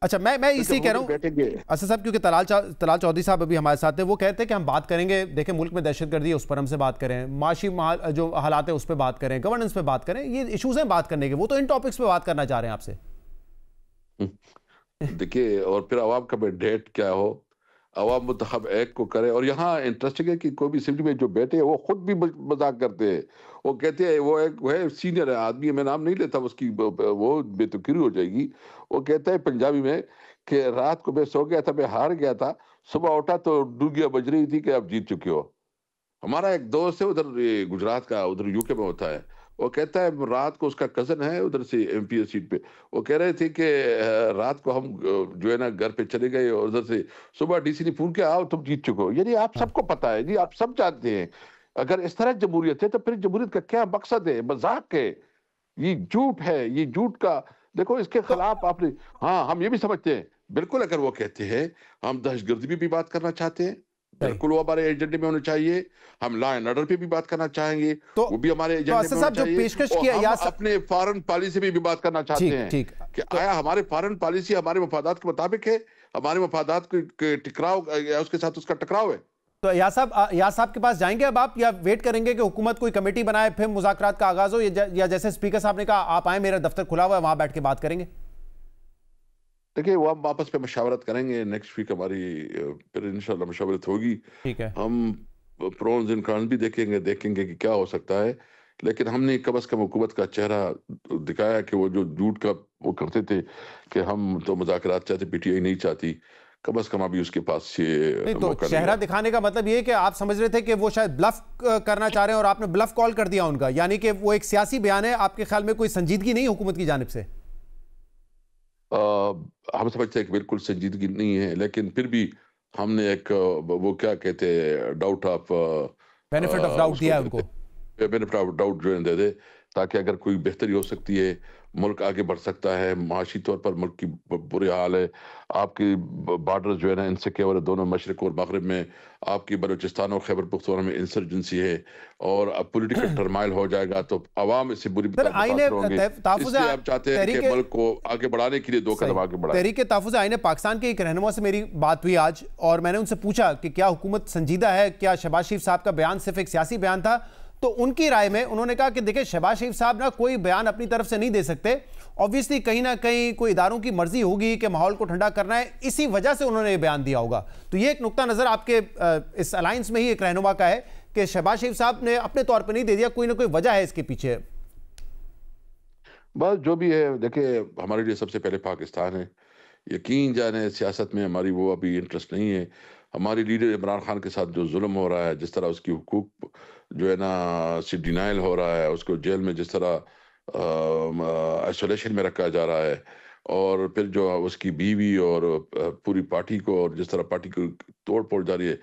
اچھا میں اسی کہہ رہا ہوں اسد صاحب، کیونکہ طلال چودھری صاحب ابھی ہمارے ساتھ ہیں، وہ کہتے ہیں کہ ہم بات کریں گے، دیکھیں ملک میں دہشت گردی ہے اس پر ہم سے بات کریں، معاشی جو حالات ہیں اس پہ بات کریں، گورننس پہ بات کریں، یہ ایشوز ہیں بات کرنے کے، وہ تو ان ٹاپکس پہ بات کرنا چاہ رہے ہیں آپ سے. دیکھیے، اور پھر عوام کا مینڈیٹ کیا ہو، عوام منتخب ایک کو کرے. اور یہاں انٹرسٹنگ ہے کہ کوئی بھی اسمبلی میں جو بیٹھے ہیں وہ خود بھی مذاق کرتے ہیں. وہ کہتے ہیں، وہ ایک ہے سینئر آدمی، میں نام نہیں لیتا اس کی، وہ بے تکری ہو جائے گی. وہ کہتا ہے پنجابی میں کہ رات کو میں سو گیا تھا، میں ہار گیا تھا، صبح اٹھا تو ڈوگیا بج رہی تھی کہ آپ جیت چکے ہو. ہمارا ایک دوست ہے ادھر گجرات کا، ادھر یو کے میں ہوتا ہے، وہ کہتا ہے رات کو اس کا کزن ہے ادھر سے ایم پی ایس سیٹ پہ، وہ کہہ رہے تھے کہ رات کو ہم جو ہے نا گھر پہ چلے گئے اور ادھر سے صبح ڈی سی نے فون کیا، آؤ تم جیت چکے ہو. یعنی آپ سب کو پتا ہے جی، آپ سب جانتے ہیں. اگر اس طرح جمہوریت ہے تو پھر جمہوریت کا کیا مقصد ہے؟ مذاق ہے، یہ جھوٹ ہے، یہ جھوٹ کا دیکھو اس کے خلاف آپ نے. ہاں ہم یہ بھی سمجھتے ہیں بالکل، اگر وہ کہتے ہیں ہم دہشت گردی بھی بات کرنا چاہتے ہیں، بالکل وہ ہمارے ایجنڈے میں ہونے چاہیے. ہم لا اینڈ آرڈر پہ بھی بات کرنا چاہیں گے، وہ بھی ہمارے ایجنڈے میں ہونا چاہیے. اور ہم اپنے فارن پالیسی پہ بھی بات کرنا چاہتے ہیں کہ آیا ہمارے فارن پالیسی ہمارے مفادات کے مطابق ہے، ہمارے مفادات کے ٹکراؤ یا اس کے ساتھ اس کا ٹکراؤ ہے. تو یاس صاحب کے پاس جائیں گے اب آپ، یا ویٹ کریں گے کہ حکومت کوئی کمیٹی بنائے پھر مذاکرات کا آغاز ہو، یا جیسے اسپیکر صاحب نے کہا آپ آئیں، میرا دفتر کھلا ہوا ہے، وہاں بیٹھ کے بات کریں گے؟ دیکھیں وہ ہم واپس پہ مشاورت کریں گے، نیکسٹ ویک ہماری پھر انشاءاللہ مشاورت ہوگی. ٹھیک ہے، ہم پرونز اینڈ کانز بھی دیکھیں گے کہ کیا ہو سکتا ہے. لیکن ہم نے کم از کم حکومت کا چہرہ دکھایا کہ وہ جو جھوٹ کا وہ کرتے تھے کہ ہم تو مذاکرات چاہتے، پی ٹی آئی نہیں چاہتی، کم از کم ابھی اس کے پاس یہ موقع نہیں. چہرہ دکھانے کا مطلب یہ ہے کہ آپ سمجھ رہے تھے کہ وہ شاید بلف کرنا چاہ رہے ہیں اور آپ نے بلف کال کر دیا ان کا، یعنی کہ وہ ایک سیاسی بیان ہے، آپ کے خیال میں کوئی سنجیدگی نہیں حکومت کی جانب سے؟ ہم سمجھتے ہیں کہ بالکل سنجیدگی نہیں ہے، لیکن پھر بھی ہم نے ایک وہ کیا کہتے ہیں doubt of benefit of doubt دیا ہے ان کو، بینیفٹ آف ڈاؤٹ جو ہے دے دے، تاکہ اگر کوئی بہتری ہو سکتی ہے، ملک آگے بڑھ سکتا ہے. معاشی طور پر ملک کی برے حال ہے، آپ کی بارڈر جو ہے نا انسیکیور ہے دونوں مشرق اور مغرب میں، آپ کی بلوچستان اور خیبر پختونخوا میں انسرجنسی ہے، اور اب پولیٹیکل ٹرمائل ہو جائے گا تو عوام اس سے بری متاثر ہوں گے. اس لیے آپ چاہتے ہیں کہ ملک کو آگے بڑھانے کے لیے 2 قدم آگے بڑھائیں. تحریک تحفظ آئین پاکستان کے ایک رہنما سے میری بات ہوئی آج، اور میں نے ان سے پوچھا کہ کیا حکومت سنجیدہ ہے، کیا شہباز شریف صاحب کا بیان صرف ایک سیاسی بیان تھا؟ تو ان کی رائے میں انہوں نے کہا کہ دیکھیں شہباز شریف صاحب نہ کوئی بیان اپنی طرف سے نہیں دے سکتے، obviously کہیں نہ کہیں کوئی اداروں کی مرضی ہوگی کہ ماحول کو ٹھنڈا کرنا ہے، اسی وجہ سے انہوں نے یہ بیان دیا ہوگا. تو یہ ایک نقطہ نظر آپ کے اس الائنس میں ہی ایک رہنما کا ہے کہ شہباز شریف صاحب نے اپنے طور پہ نہیں دے دیا، کوئی نہ کوئی وجہ ہے اس کے پیچھے. بس جو بھی ہے، دیکھیں ہمارے لیے سب سے پہلے پاکستان ہے. یقین جانے سیاست میں ہماری وہ ابھی انٹرسٹ نہیں ہے. ہماری لیڈر عمران خان کے ساتھ جو ظلم ہو رہا ہے، جس طرح اس کی حقوق جو ہے نا سے ڈینائل ہو رہا ہے، اس کو جیل میں جس طرح آئسولیشن میں رکھا جا رہا ہے، اور پھر جو اس کی بیوی اور پوری پارٹی کو، اور جس طرح پارٹی کو توڑ پھوڑ جاری ہے،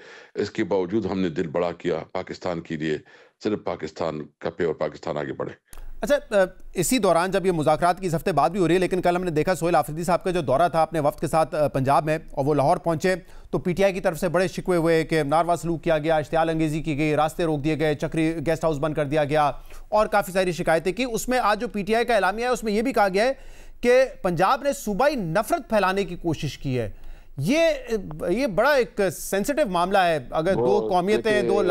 اس کے باوجود ہم نے دل بڑا کیا پاکستان کے لیے، صرف پاکستان کپے اور پاکستان آگے بڑھے. اچھا، اسی دوران جب یہ مذاکرات کی اس ہفتے بعد بھی ہو رہی ہے، لیکن کل ہم نے دیکھا سہیل آفریدی صاحب کا جو دورہ تھا اپنے وفد کے ساتھ پنجاب میں، اور وہ لاہور پہنچے تو پی ٹی آئی کی طرف سے بڑے شکوے ہوئے کہ ناروا سلوک کیا گیا، اشتعال انگیزی کی گئی، راستے روک دیے گئے، چکری گیسٹ ہاؤس بند کر دیا گیا، اور کافی ساری شکایتیں کی. اس میں آج جو پی ٹی آئی کا اعلامیہ ہے اس میں یہ بھی کہا گیا ہے کہ پنجاب نے صوبائی نفرت پھیلانے کی کوشش کی ہے. یہ بڑا ایک سینسٹیو معاملہ ہے، اگر 2 قومیتیں، 2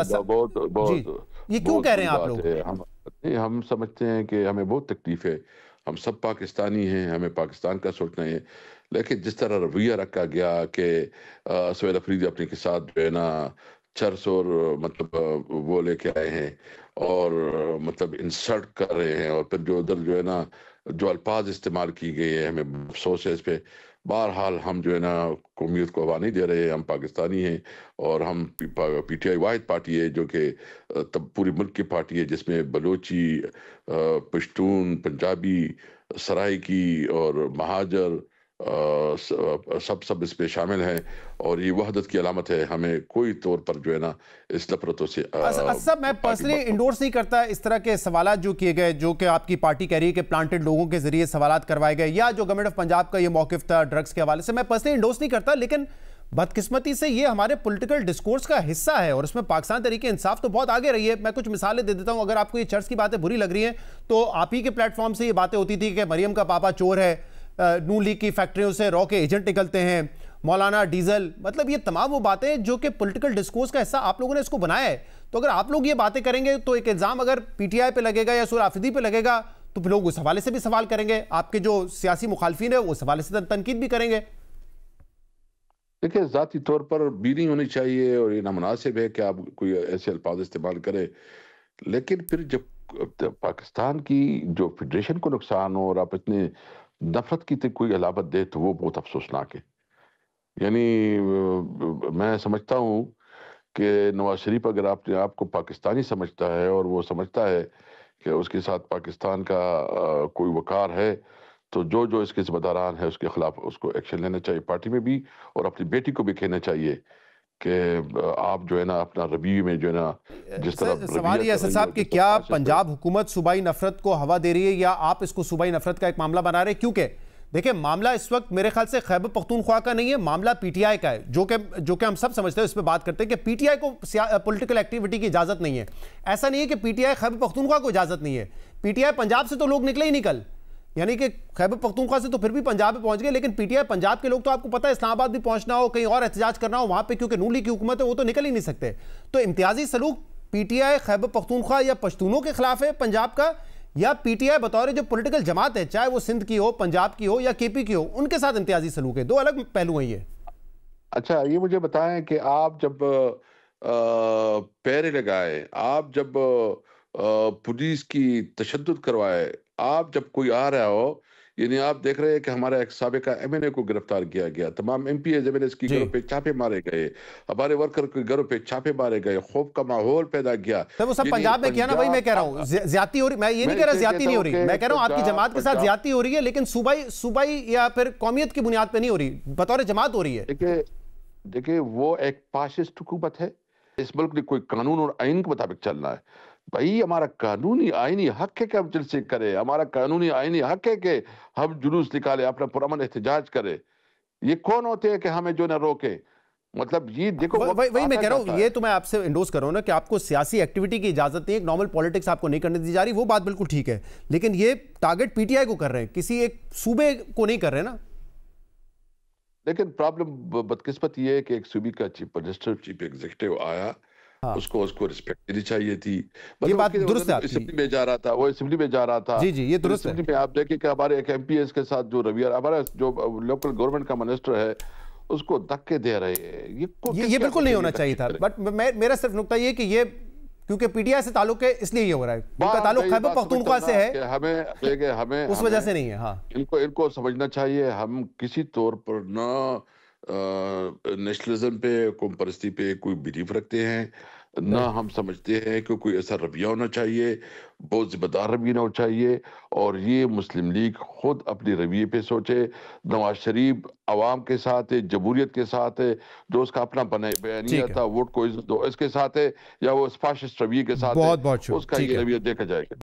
جی، یہ کیوں کہہ رہے ہیں آپ لوگ؟ ہم سمجھتے ہیں کہ ہمیں بہت تکلیف ہے، ہم سب پاکستانی ہیں، ہمیں پاکستان کا سوچنا ہے. لیکن جس طرح رویہ رکھا گیا کہ سہیل آفریدی اپنے کے ساتھ جو ہے نا چرس اور مطلب وہ لے کے آئے ہیں، اور مطلب انسلٹ کر رہے ہیں، اور پھر جو ادھر جو ہے نا جو الفاظ استعمال کی گئی ہے، ہمیں افسوس ہے اس پہ. بہرحال ہم جو ہے نا قومیت کو ہوا نہیں دے رہے، ہم پاکستانی ہیں، اور ہم پی ٹی آئی واحد پارٹی ہے جو کہ پوری ملک کی پارٹی ہے، جس میں بلوچی، پشتون، پنجابی، سرائکی اور مہاجر سب اس پہ شامل ہیں، اور یہ وحدت کی علامت ہے. ہمیں کوئی طور پر جو ہے نا اس نفرتوں سے سب میں پرسنلی انڈورس نہیں کرتا اس طرح کے سوالات جو کیے گئے، جو کہ آپ کی پارٹی کہہ رہی ہے کہ پلانٹڈ لوگوں کے ذریعے سوالات کروائے گئے، یا جو گورنمنٹ آف پنجاب کا یہ موقف تھا ڈرگز کے حوالے سے. میں پرسنلی انڈورس نہیں کرتا، لیکن بدقسمتی سے یہ ہمارے پولیٹیکل ڈسکورس کا حصہ ہے، اور اس میں پاکستان تحریک انصاف تو بہت آگے رہی ہے. میں کچھ مثالیں دے دیتا ہوں. اگر آپ کو یہ چرچ کی باتیں بری لگ رہی ہیں تو آپ ہی کے پلیٹ فارم سے یہ باتیں ہوتی تھی کہ مریم کا پاپا چور ہے، نون لیگ کی فیکٹریوں سے رو کے ایجنٹ نکلتے ہیں، مولانا ڈیزل، مطلب یہ تمام وہ باتیں جو کہ پولیٹیکل ڈسکورس کا حصہ آپ لوگوں نے اس کو بنایا ہے. تو اگر آپ لوگ یہ باتیں کریں گے تو ایک الزام اگر پی ٹی آئی پہ لگے گا یا سہیل آفریدی پہ لگے گا تو پھر لوگ اس حوالے سے بھی سوال کریں گے، آپ کے جو سیاسی مخالفین ہیں اس حوالے سے تنقید بھی کریں گے. دیکھیں ذاتی طور پر بھی نہیں ہونی چاہیے اور یہ نامناسب ہے کہ آپ کوئی ایسے الفاظ استعمال کرے، لیکن پھر جب پاکستان کی جو فیڈریشن کو نقصان ہو اور آپ اتنے نفرت کی کوئی علامت دے تو وہ بہت افسوسناک ہے. یعنی میں سمجھتا ہوں کہ نواز شریف اگر اپنے آپ کو پاکستانی سمجھتا ہے اور وہ سمجھتا ہے کہ اس کے ساتھ پاکستان کا کوئی وقار ہے تو جو اس کے ذمہ داران ہے اس کے خلاف اس کو ایکشن لینا چاہیے پارٹی میں بھی، اور اپنی بیٹی کو بھی کہنا چاہیے کہ آپ جو ہے نا اپنا رویے میں جو ہے نا جس طرح سوال یہ اسد صاحب کہ کیا پنجاب حکومت صوبائی نفرت کو ہوا دے رہی ہے یا آپ اس کو صوبائی نفرت کا ایک معاملہ بنا رہے ہیں؟ کیونکہ دیکھیں معاملہ اس وقت میرے خیال سے خیبر پختونخوا کا نہیں ہے، معاملہ پی ٹی آئی کا ہے، جو کہ ہم سب سمجھتے ہیں، اس پہ بات کرتے ہیں کہ پی ٹی آئی کو پولیٹیکل ایکٹیویٹی کی اجازت نہیں ہے. ایسا نہیں ہے کہ P T I Khyber Pakhtunkhwa کو اجازت نہیں ہے، پی ٹی آئی پنجاب سے تو لوگ نکلے ہی نکل، یعنی کہ خیبر پختونخوا سے تو پھر بھی پنجاب میں پہنچ گئے، لیکن پی ٹی آئی پنجاب کے لوگ تو آپ کو پتہ ہے اسلام آباد بھی پہنچنا ہو، کہیں اور احتجاج کرنا ہو وہاں پہ کیونکہ نون لیگ کی حکومت ہے وہ تو نکل ہی نہیں سکتے. تو امتیازی سلوک P T I Khyber Pakhtunkhwa یا پشتونوں کے خلاف ہے پنجاب کا، یا پی ٹی آئی بطور جو پولیٹیکل جماعت ہے چاہے وہ سندھ کی ہو، پنجاب کی ہو یا کے پی کی ہو، ان کے ساتھ امتیازی سلوک ہے؟ دو الگ پہلو ہیں یہ. اچھا یہ مجھے بتائیں کہ آپ جب پیرے لگائے، آپ جب پولیس کی تشدد کروائے، آپ جب کوئی آ رہا ہو، یعنی آپ دیکھ رہے ہیں کہ ہمارا ایک سابقہ ایم این اے کو گرفتار کیا گیا، تمام MPs MNAs کی گھروں پہ چھاپے مارے گئے، ہمارے ورکر کے گھروں پہ چھاپے مارے گئے، خوف کا ماحول پیدا کیا. وہ سب پنجاب میں کیا نا، وہی میں کہہ رہا ہوں زیادتی ہو رہی، میں یہ نہیں کہہ رہا زیادتی نہیں ہو رہی، میں کہہ رہا ہوں آپ کی جماعت کے ساتھ زیادتی ہو رہی ہے لیکن صوبائی یا پھر قومیت کی بنیاد پہ نہیں ہو رہی، بطور جماعت ہو رہی ہے. دیکھیں وہ ایک فاشسٹ حکومت ہے، اس ملک نے کوئی قانون اور آئین کے مطابق چلنا ہے. بھائی ہمارا قانونی آئینی حق ہے کہ ہم جلسے کریں، ہمارا قانونی آئینی حق ہے کہ ہم جلوس نکالیں، اپنا پرامن احتجاج کریں. یہ کون ہوتے ہیں کہ ہمیں جو نہ روکے؟ مطلب یہ دیکھو وہی میں کہہ رہا ہوں، یہ تو میں آپ سے انڈوز کر رہا ہوں نا کہ آپ کو سیاسی ایکٹیویٹی کی اجازت نہیں ہے، ایک نارمل پولیٹکس آپ کو نہیں کرنے دی جا رہی، وہ بات بالکل ٹھیک ہے، لیکن یہ ٹارگٹ پی ٹی آئی کو کر رہے ہیں، کسی ایک صوبے کو نہیں کر رہے نا. لیکن پرابلم بدقسمت یہ ہے کہ ایک صوبے کا چیف منسٹر چیف ایگزیکٹو آیا، اس کو رسپیکٹ دینی چاہیے تھی. یہ بات درست ہے، اسمبلی میں جا رہا تھا، وہ اسمبلی میں جا رہا تھا. جی یہ درست ہے. اسمبلی میں آپ دیکھیں کہ ہمارے ایک ایم پی ایس کے ساتھ جو رویہ، ہمارا جو لوکل گورنمنٹ کا منسٹر ہے اس کو دھکے دے رہے ہیں. یہ بالکل نہیں ہونا چاہیے تھا، بٹ میرا صرف نقطہ یہ کہ یہ کیونکہ پی ٹی آئی سے تعلق ہے اس لیے یہ ہو رہا ہے، ان کا تعلق خیبر پختونخوا سے ہے، ہمیں اس وجہ سے نہیں ہے. ہاں ان کو سمجھنا چاہیے ہم کسی طور پر نہ نیشنلزم پہ، قوم پرستی پہ کوئی بلیف رکھتے ہیں، نہ ہم سمجھتے ہیں کہ کوئی ایسا رویہ ہونا چاہیے، بہت ذمہ دار رویہ ہونا چاہیے. اور یہ مسلم لیگ خود اپنے رویے پہ سوچے. نواز شریف عوام کے ساتھ ہے، جمہوریت کے ساتھ ہے، جو اس کا اپنا بیانیہ تھا ووٹ کو عزت دو اس کے ساتھ ہے، یا وہ فاشسٹ رویے کے ساتھ ہے، اس کا یہ رویہ دیکھا جائے گا.